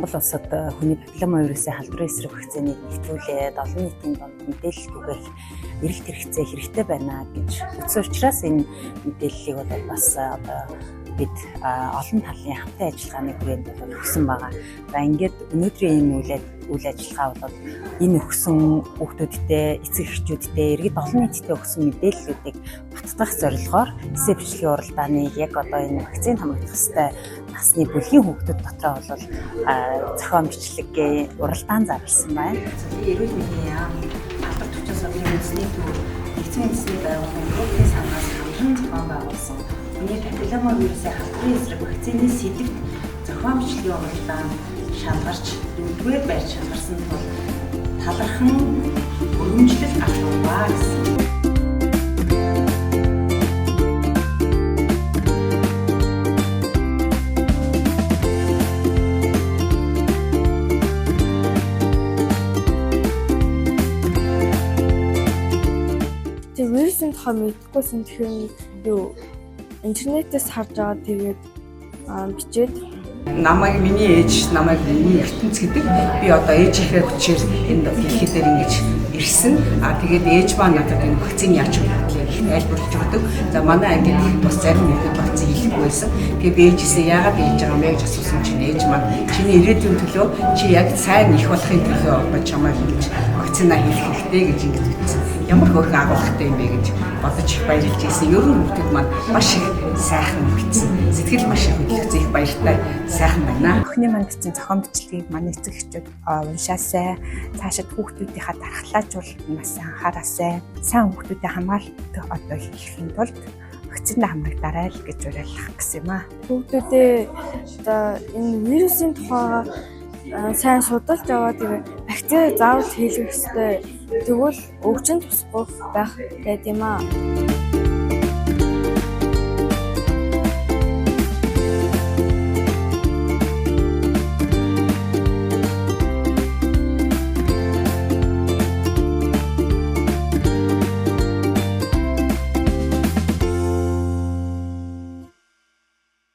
Монгол улсад хүний папиллома вирусын халдварын эсрэг вакциныг нэвтрүүлээд олон нийтийн донд мэдээлэл түгээх эрэлт хэрэгцээ хэрэгтэй байна гэж үзсэн учраас энэ мэдээллийг бол бас одоо бид олон талын хамтын ажиллагааны хүрээнд бол өгсөн байгаа. За ингээд өнөөдрийн энэ үйл ажиллагаа бол энэ өгсөн хүүхдүүдтэй, эцэг эхчүүдтэй, иргэд олон нийтэд өгсөн мэдээллүүдийг баттгах зорилгоор эсэ бичлэгийн уралдааныг яг одоо энэ вакцин хамгаалах хэвээр насны бүлгийн хүүхдүүд дотроо бол зохион бичлэгийн уралдаан зарласан байна. Эрүүл мэндийн яам алдар төвчөөс болон эзний төв нэгдсэн үндэсний байгууллагын группийн санаас хамтран зохион байгуулсан хүний папиллома вирусын халдварын эсрэг вакцины сэдвт зохион бичлэгийн уралдаан шалгарч 4-р байр шалгарсан тул талархан өргөмжлөл авлаа гэсэн. Вирусын тухай мэдгүйсэн тэгэхээр юу интернетээс харж байгаа тэгээд бичээд миний ээж намайг ертөнц гэдэг би одоо ээжийнхээ хүчээр энэ дэлхий дээр ингэж ирсэн. Тэгээд ээж маань надад энэ вакцины яач гэдгийг тайлбарлаж өгдөг. За манай ангид бас зарим нэгэн вакцины хийхгүй байсан. Тэгээд би ээжээсээ яагаад хийж байгаа юм бэ гэж асуусан чинь ээж маань чиний ирээдүйн төлөө чи яг сайн их болохын төлөө одоо чамайг ингэж вакцина хийх хэрэгтэй гэж ингэж ütсэн. Ямар хөөрхөн агуулгатай юм бэ гэж бодож их баярлж ирсэн. Ер нь хүүхдүүд маань маш их сайхан бичсэн. Сэтгэл маш их хөдөлгөцөн их баяртай сайхан байна. Охины маань бичсэн зохион бичлэгийг манай эцэг эхчүүд уншаасай. Цаашид хүүхдүүдийнхаа дархлаажуулнаас анхаараасай. Сайн хүүхдүүдэд хамгаалалт одоо хийхийн тулд вакцинд хамрагдаарай л гэж уриалах гэсэн юм аа. хүүхдүүдээ одоо энэ вирусын тухай сайн судалж аваад тэгээд вакцины заавал хийх хэрэгтэй. Тэгвэл өвчин тусах байх гэдэг юм аа.